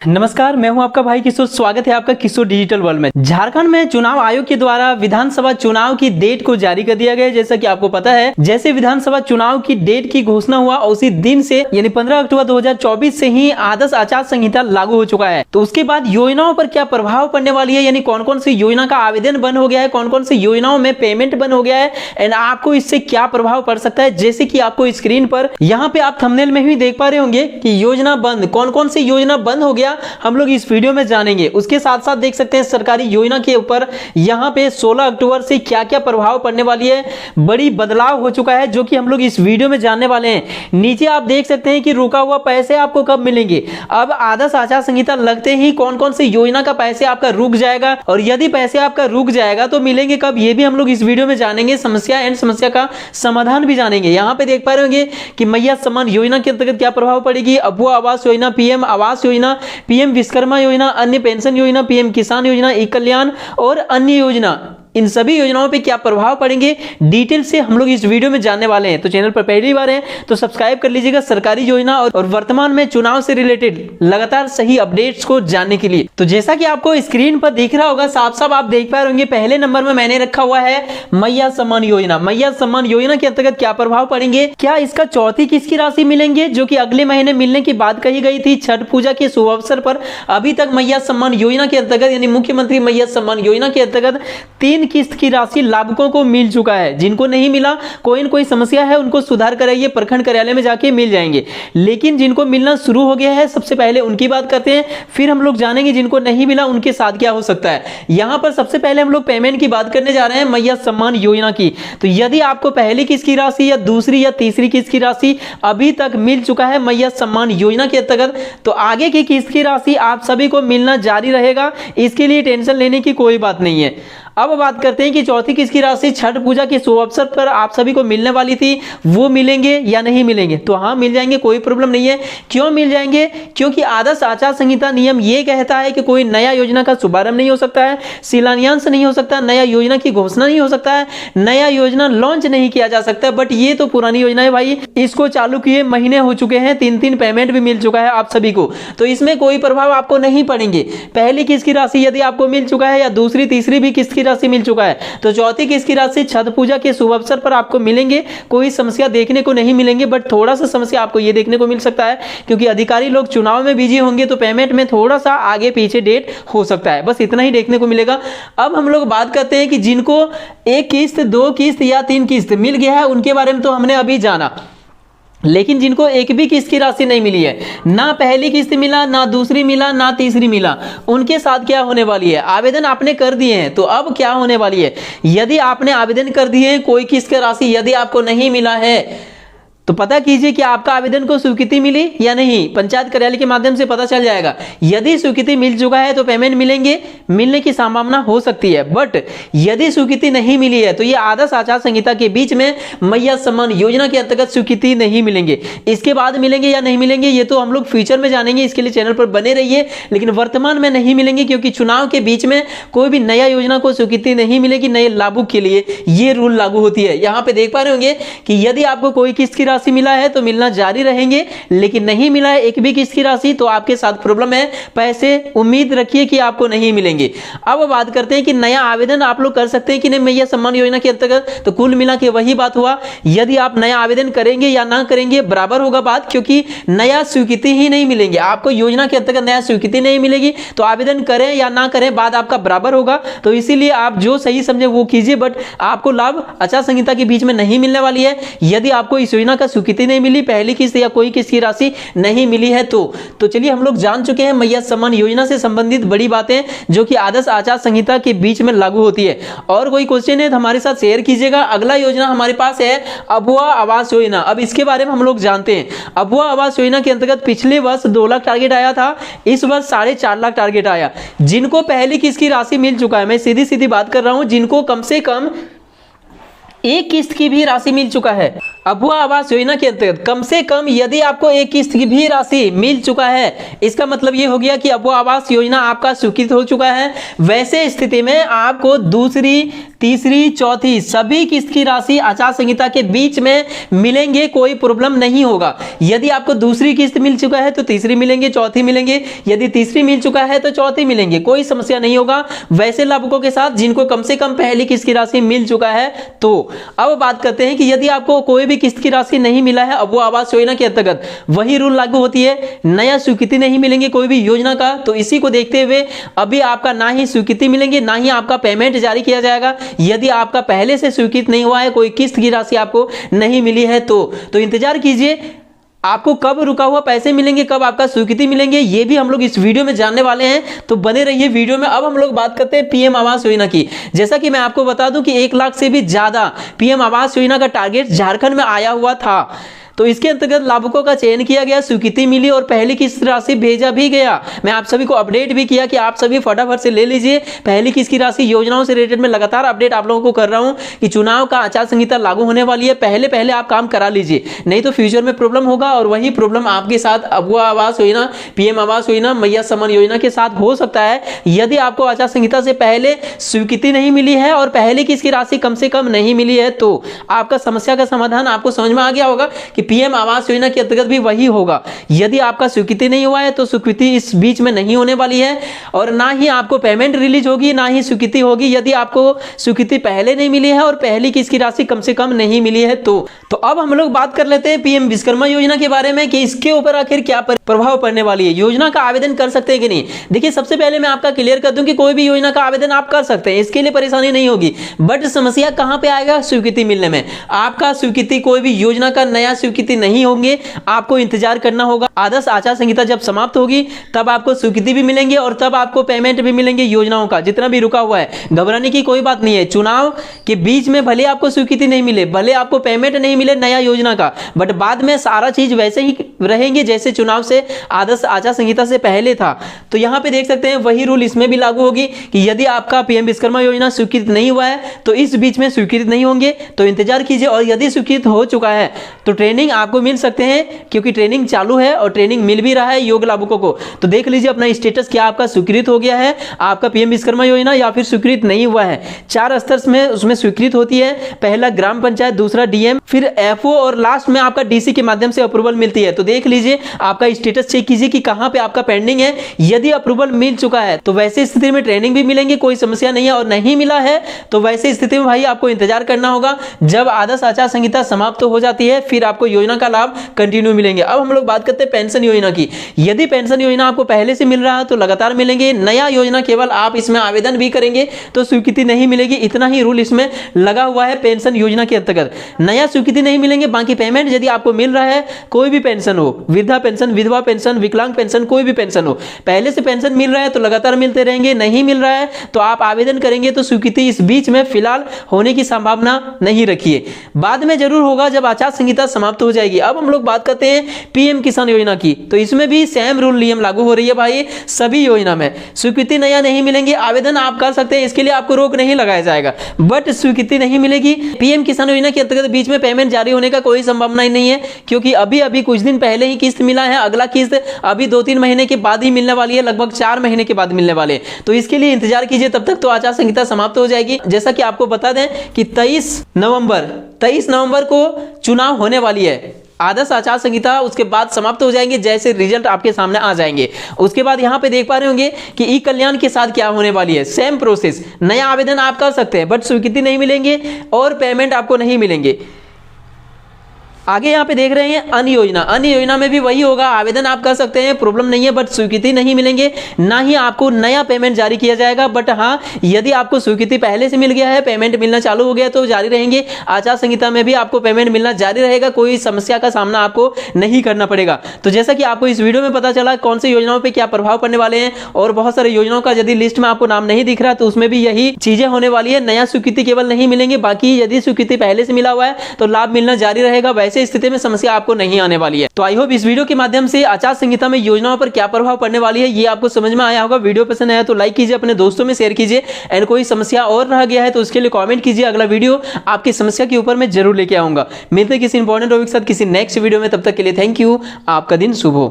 नमस्कार, मैं हूं आपका भाई किशोर। स्वागत है आपका किशोर डिजिटल वर्ल्ड में। झारखंड में चुनाव आयोग के द्वारा विधानसभा चुनाव की डेट को जारी कर दिया गया। जैसा कि आपको पता है, जैसे विधानसभा चुनाव की डेट की घोषणा हुआ उसी दिन से यानी 15 अक्टूबर 2024 से ही आदर्श आचार संहिता लागू हो चुका है। तो उसके बाद योजनाओं पर क्या प्रभाव पड़ने वाली है, यानी कौन कौन सी योजना का आवेदन बंद हो गया है, कौन कौन सी योजनाओं में पेमेंट बंद हो गया है एंड आपको इससे क्या प्रभाव पड़ सकता है। जैसे कि आपको स्क्रीन पर यहाँ पे आप थंबनेल में भी देख पा रहे होंगे कि योजना बंद, कौन कौन सी योजना बंद हो गया हम लोग इस वीडियो में जानेंगे। उसके साथ साथ देख सकते हैं सरकारी योजना के ऊपर यहाँ पे 16 अक्टूबर से क्या क्या प्रभाव पड़ने वाली है, बड़ी बदलाव हो चुका है जो कि हम लोग इस वीडियो में जानने वाले हैं। नीचे आप देख सकते हैं कि रुका हुआ पैसे आपको कब मिलेंगे। अब आदर्श आचार संहिता लगते ही कौन कौन सी योजना का पैसे आपका रुक जाएगा और यदि पैसे आपका रुक जाएगा तो मिलेंगे कब, ये भी हम लोग इस वीडियो में जानेंगे। समस्या एंड समस्या का समाधान भी जानेंगे। यहाँ पे देख पा रहे होंगे कि मैया सम्मान योजना के अंतर्गत क्या प्रभाव पड़ेगी, अबुआ आवास योजना, पीएम आवास योजना, पीएम विश्वकर्मा योजना, अन्य पेंशन योजना, पीएम किसान योजना, ई कल्याण और अन्य योजना, इन सभी योजनाओं पे क्या प्रभाव पड़ेंगे डिटेल से हम लोग इस वीडियो में जानने वाले हैं। तो चैनल पर पहली बार है तो सब्सक्राइब कर लीजिएगा सरकारी योजना और वर्तमान में चुनाव से रिलेटेड लगातार सही अपडेट्स को जानने के लिए। तो जैसा कि आपको स्क्रीन पर दिख रहा होगा, साफ साफ आप देख पा रहे होंगे, पहले नंबर में मैंने रखा हुआ है मैया सम्मान योजना। मैया सम्मान योजना के अंतर्गत क्या प्रभाव पड़ेंगे, क्या इसका चौथी किस्त की राशि मिलेंगे जो कि अगले महीने मिलने की बात कही गई थी छठ पूजा के शुभ अवसर पर। अभी तक मैया सम्मान योजना के अंतर्गत यानी मुख्यमंत्री मैया सम्मान योजना के अंतर्गत 3 किस्त की राशि लाभुकों को मिल चुका है। जिनको नहीं मिला, कोई न कोई समस्या है, उनको सुधार कराइए, प्रखंड कार्यालय में जाके मिल जाएंगे। लेकिन जिनको मिलना शुरू हो गया है सबसे पहले उनकी बात करते हैं, फिर हम लोग जानेंगे जिनको नहीं मिला उनके साथ क्या हो सकता है। यहां पर सबसे पहले हम लोग पेमेंट की बात करने जा रहे हैं मैया सम्मान योजना की। तो यदि आपको पहली किस्त की राशि या दूसरी या तीसरी किस्त की राशि अभी तक मिल चुका है मैया सम्मान योजना के अंतर्गत, तो आगे की किस्त की राशि आप सभी को मिलना जारी रहेगा। इसके लिए टेंशन लेने की कोई बात नहीं है। अब बात करते हैं कि चौथी किस्त की राशि छठ पूजा के शुभ अवसर पर आप सभी को मिलने वाली थी, वो मिलेंगे या नहीं मिलेंगे। तो हाँ, मिल जाएंगे, कोई प्रॉब्लम नहीं है। क्यों मिल जाएंगे? क्योंकि आदर्श आचार संहिता नियम ये कहता है कि कोई नया योजना का शुभारंभ नहीं हो सकता है, शिलान्यास नहीं हो सकता, नया योजना की घोषणा नहीं हो सकता है, नया योजना लॉन्च नहीं किया जा सकता। बट ये तो पुरानी योजना है भाई, इसको चालू किए महीने हो चुके हैं, 3 पेमेंट भी मिल चुका है आप सभी को, तो इसमें कोई प्रभाव आपको नहीं पड़ेंगे। पहली किस्त की राशि यदि आपको मिल चुका है या दूसरी तीसरी भी किस्त की राशि मिल चुका है, तो चौथी किस्त की राशि छठ पूजा के शुभ अवसर पर आपको मिलेंगे। कोई समस्या देखने को नहीं मिलेंगे, बट थोड़ा सा समस्या आपको यह देखने को मिल सकता है क्योंकि अधिकारी लोग चुनाव में बिजी होंगे तो पेमेंट में थोड़ा सा आगे पीछे डेट हो सकता है, बस इतना ही देखने को मिलेगा। अब हम लोग बात करते हैं कि जिनको 1 किस्त, 2 किस्त या 3 किस्त मिल गया है उनके बारे में तो हमने अभी जाना, लेकिन जिनको एक भी किस्त की राशि नहीं मिली है, ना पहली किस्त मिला, ना दूसरी मिला, ना तीसरी मिला, उनके साथ क्या होने वाली है। आवेदन आपने कर दिए हैं तो अब क्या होने वाली है, यदि आपने आवेदन कर दिए हैं, कोई किस्त की राशि यदि आपको नहीं मिला है तो पता कीजिए कि आपका आवेदन को स्वीकृति मिली या नहीं। पंचायत कार्यालय के माध्यम से पता चल जाएगा। यदि स्वीकृति मिल चुका है तो पेमेंट मिलने की संभावना हो सकती है, बट यदि स्वीकृति नहीं मिली है तो ये आदर्श आचार संहिता के बीच में मैया सम्मान योजना के अंतर्गत स्वीकृति नहीं मिलेंगे। इसके बाद मिलेंगे या नहीं मिलेंगे ये तो हम लोग फ्यूचर में जानेंगे, इसके लिए चैनल पर बने रहिए। लेकिन वर्तमान में नहीं मिलेंगे क्योंकि चुनाव के बीच में कोई भी नया योजना को स्वीकृति नहीं मिलेगी नए लाभुक के लिए, ये रूल लागू होती है। यहाँ पे देख पा रहे होंगे कि यदि आपको कोई किस्त की राशि मिला है तो मिलना जारी रहेंगे, लेकिन नहीं मिला है एक भी किस्त की राशि तो आपके साथ प्रॉब्लम है, पैसे उम्मीद रखिए कि आपको नहीं मिलेंगे। अब बात करते हैं कि नया आवेदन आप लोग कर सकते हैं कि नहीं मैया सम्मान योजना के अंतर्गत। तो कुल मिला के वही बात हुआ, यदि आप नया आवेदन करेंगे या ना करेंगे बराबर होगा बात, क्योंकि नया स्वीकृति ही नहीं मिलेंगे आपको, योजना के अंतर्गत नया स्वीकृति नहीं मिलेगी तो आवेदन करें या ना करें बात आपका बराबर होगा। तो इसीलिए आप जो सही समझे वो कीजिए, बट आपको लाभ आचार संहिता के बीच में नहीं मिलने वाली है यदि आपको इस योजना का स्वीकृति नहीं मिली, पहली किस्त या कोई किस्त की राशि नहीं मिली है। तो चलिए हम लोग जान चुके हैं मैया सम्मान योजना से संबंधित बड़ी बातें जो कि आदर्श आचार संहिता के बीच में लागू होती है। और कोई क्वेश्चन है तो हमारे साथ शेयर कीजिएगा। अगला योजना हमारे पास है अबुआ आवास योजना। अब इसके बारे में हम लोग जानते हैं। अबुआ आवास योजना के अंतर्गत पिछले वर्ष 2 लाख टारगेट आया था, इस वर्ष 4.5 लाख टारगेट आया। जिनको पहली किस्त की राशि मिल चुका है, मैं सीधी सीधी बात कर रहा हूं, जिनको कम से कम 1 किस्त की भी राशि मिल चुका है, अबुआ आवास योजना के अंतर्गत कम से कम यदि आपको एक किस्त की भी राशि मिल चुका है, इसका मतलब ये हो गया कि अबुआ आवास योजना आपका स्वीकृत हो चुका है। वैसे स्थिति में आपको दूसरी, तीसरी, चौथी सभी किस्त की राशि आचार संहिता के बीच में मिलेंगे, कोई प्रॉब्लम नहीं होगा। यदि आपको दूसरी किस्त मिल चुका है तो तीसरी मिलेंगे, चौथी मिलेंगे, यदि तीसरी मिल चुका है तो चौथी मिलेंगे, कोई समस्या नहीं होगा वैसे लाभुकों के साथ जिनको कम से कम पहली किस्त की राशि मिल चुका है। तो अब बात करते हैं कि यदि आपको कोई भी किस्त की राशि नहीं मिला है अबुआ आवास योजना के अंतर्गत, वही रूल लागू होती है, नया स्वीकृति नहीं मिलेंगे कोई भी योजना का। तो इसी को देखते हुए अभी आपका ना ही स्वीकृति मिलेंगे ना ही आपका पेमेंट जारी किया जाएगा। यदि आपका पहले से स्वीकृत नहीं हुआ है, कोई किस्त की राशि आपको नहीं मिली है तो इंतजार कीजिए आपको कब रुका हुआ पैसे मिलेंगे, कब आपका स्वीकृति मिलेंगे, ये भी हम लोग इस वीडियो में जानने वाले हैं। तो बने रहिए वीडियो में। अब हम लोग बात करते हैं पीएम आवास योजना की। जैसा कि मैं आपको बता दूं कि 1 लाख से भी ज्यादा पीएम आवास योजना का टारगेट झारखंड में आया हुआ था। तो इसके अंतर्गत लाभुकों का चयन किया गया, स्वीकृति मिली और पहली किस्त राशि भेजा भी गया। मैं आप सभी को अपडेट भी किया कि आप सभी फटाफट से ले लीजिए पहली किस्त की राशि। योजनाओं से रिलेटेड में लगातार अपडेट आप लोगों को कर रहा हूं कि चुनाव का आचार संहिता लागू होने वाली है, पहले आप काम करा लीजिए, नहीं तो फ्यूचर में प्रॉब्लम होगा। और वही प्रॉब्लम आपके साथ अबुआ आवास योजना, पीएम आवास योजना, मैया सम्मान योजना के साथ हो सकता है। यदि आपको आचार संहिता से पहले स्वीकृति नहीं मिली है और पहली किस्त की राशि कम से कम नहीं मिली है तो आपका समस्या का समाधान आपको समझ में आ गया होगा कि पीएम आवास योजना के अंतर्गत भी वही होगा। यदि आपका स्वीकृति नहीं हुआ है तो स्वीकृति इस बीच में नहीं होने वाली है और ना ही आपको पेमेंट रिलीज होगी ना ही स्वीकृति होगी यदि आपको स्वीकृति पहले नहीं मिली है और पहली किस्त की राशि कम से कम नहीं मिली है तो अब हम लोग बात कर लेते हैं पीएम विश्वकर्मा योजना के बारे में कि इसके ऊपर आखिर क्या प्रभाव पड़ने वाली है, योजना का आवेदन कर सकते हैं कि नहीं। देखिए सबसे पहले मैं आपका क्लियर कर दूं कि कोई भी योजना का आवेदन आप कर सकते हैं, इसके लिए परेशानी नहीं होगी। बट समस्या कहां पे आएगा, स्वीकृति मिलने में। आपका स्वीकृति कोई भी योजना का नया स्वीकृति नहीं होंगे, आपको इंतजार करना होगा। आदर्श आचार संहिता जब समाप्त होगी तब आपको स्वीकृति भी मिलेंगे और तब आपको पेमेंट भी मिलेंगे योजनाओं का जितना भी रुका हुआ है। घबराने की कोई बात नहीं है। चुनाव के बीच में भले आपको स्वीकृति नहीं मिले, भले आपको पेमेंट नहीं मिले नया योजना का, बट बाद में सारा चीज वैसे ही रहेंगे जैसे चुनाव से आदर्श आचार संहिता से पहले था। तो यहां पे देख सकते हैं वही रूल इसमें भी लागू होगी कि यदि आपका पीएम विश्वकर्मा योजना स्वीकृत नहीं हुआ है तो इस बीच में स्वीकृत नहीं होंगे तो इंतजार कीजिए। और यदि स्वीकृत हो चुका है तो ट्रेनिंग आपको मिल सकते हैं क्योंकि ट्रेनिंग चालू है और ट्रेनिंग मिल भी रहा है योग्य लाभुकों को। तो देख लीजिए अपना स्टेटस क्या आपका स्वीकृत हो गया है आपका पीएम विश्वकर्मा योजना या फिर स्वीकृत नहीं हुआ है। 4 स्तर में उसमें स्वीकृत होती है, पहला ग्राम पंचायत, दूसरा डीएम, फिर एफओ और लास्ट में आपका डीसी के माध्यम से अप्रूवल मिलती है। तो देख लीजिए आपका स्टेटस चेक कीजिए कि कहां पे आपका पेंडिंग है। यदि अप्रूवल मिल चुका है तो वैसे स्थिति में ट्रेनिंग भी मिलेंगे, कोई समस्या नहीं है। और नहीं मिला है तो वैसे स्थिति में भाई आपको इंतजार करना होगा जब आदर्श आचार संहिता समाप्त हो जाती है, फिर आपको योजना का लाभ कंटिन्यू मिलेंगे। अब हम लोग बात करते हैं पेंशन योजना की। यदि पेंशन योजना आपको पहले से मिल रहा है तो लगातार मिलेंगे। नया योजना केवल आप इसमें आवेदन भी करेंगे तो स्वीकृति नहीं मिलेगी, इतना ही रूल इसमें लगा हुआ है। पेंशन योजना के अंतर्गत नया स्वीकृति नहीं मिलेंगे, बाकी पेमेंट यदि आपको मिल रहा है, कोई भी पेंशन हो, वृद्धा पेंशन, विधवा पेंशन, विकलांग पेंशन, कोई भी पेंशन हो, पहले से पेंशन मिल रहा है तो लगातार मिलते रहेंगे। नहीं मिल रहा है तो आप आवेदन करेंगे तो स्वीकृति इस बीच में फिलहाल होने की संभावना नहीं रखिए, बाद में जरूर होगा जब आचार संहिता समाप्त हो जाएगी। अब हम लोग बात करते हैं पीएम किसान योजना की। तो इसमें भी सेम रूल नियम लागू हो रही है भाई सभी योजना में। स्वीकृति नया नहीं मिलेंगे, आवेदन आप कर सकते हैं, इसके लिए आपको रोक नहीं लगाया जाएगा, बट स्वीकृति नहीं मिलेगी। पीएम किसान योजना के अंतर्गत बीच में पेमेंट जारी होने का कोई संभावना ही नहीं है क्योंकि अभी कुछ दिन पहले ही किस्त मिला है, अगला किस्त अभी 2-3 महीने के बाद ही मिलने वाली है, लगभग 4 महीने के बाद मिलने वाले। तो इसके लिए इंतजार कीजिए, तब तक तो आचार संहिता समाप्त हो जाएगी। जैसा कि आपको बता दें कि 23 नवंबर को चुनाव होने वाली है। आदर्श आचार संहिता उसके बाद समाप्त हो जाएंगे जैसे रिजल्ट आपके सामने आ जाएंगे। उसके बाद यहां पे देख पा रहे होंगे कि ई कल्याण के साथ क्या होने वाली है। सेम प्रोसेस, नया आवेदन आप कर सकते हैं बट स्वीकृति नहीं मिलेंगे और पेमेंट आपको नहीं मिलेंगे। आगे यहाँ पे देख रहे हैं अन्य योजना में भी वही होगा, आवेदन आप कर सकते हैं, प्रॉब्लम नहीं है, बट स्वीकृति नहीं मिलेंगे, ना ही आपको नया पेमेंट जारी किया जाएगा। बट हाँ, यदि आपको स्वीकृति पहले से मिल गया है, पेमेंट मिलना चालू हो गया तो जारी रहेंगे। आचार संहिता में भी आपको पेमेंट मिलना जारी रहेगा, कोई समस्या का सामना आपको नहीं करना पड़ेगा। तो जैसा कि आपको इस वीडियो में पता चला कौन सी योजनाओं पर क्या प्रभाव पड़ने वाले हैं और बहुत सारी योजनाओं का यदि लिस्ट में आपको नाम नहीं दिख रहा तो उसमें भी यही चीजें होने वाली है। नया स्वीकृति केवल नहीं मिलेंगे, बाकी यदि स्वीकृति पहले से मिला हुआ है तो लाभ मिलना जारी रहेगा। वैसे ऐसी स्थिति में समस्या आपको नहीं आने वाली है। तो आई होप इस वीडियो के माध्यम से आचार संहिता में योजनाओं पर क्या प्रभाव पड़ने वाली है ये आपको समझ में आया होगा। वीडियो पसंद आया तो लाइक कीजिए, अपने दोस्तों में शेयर कीजिए, एंड कोई समस्या और रह गया है तो उसके लिए कमेंट कीजिए। अगला वीडियो आपकी समस्या के ऊपर मैं जरूर लेके आऊंगा। मिलते हैं किसी इंपॉर्टेंट टॉपिक के साथ किसी नेक्स्ट वीडियो में, तब तक के लिए थैंक यू। आपका दिन शुभ हो।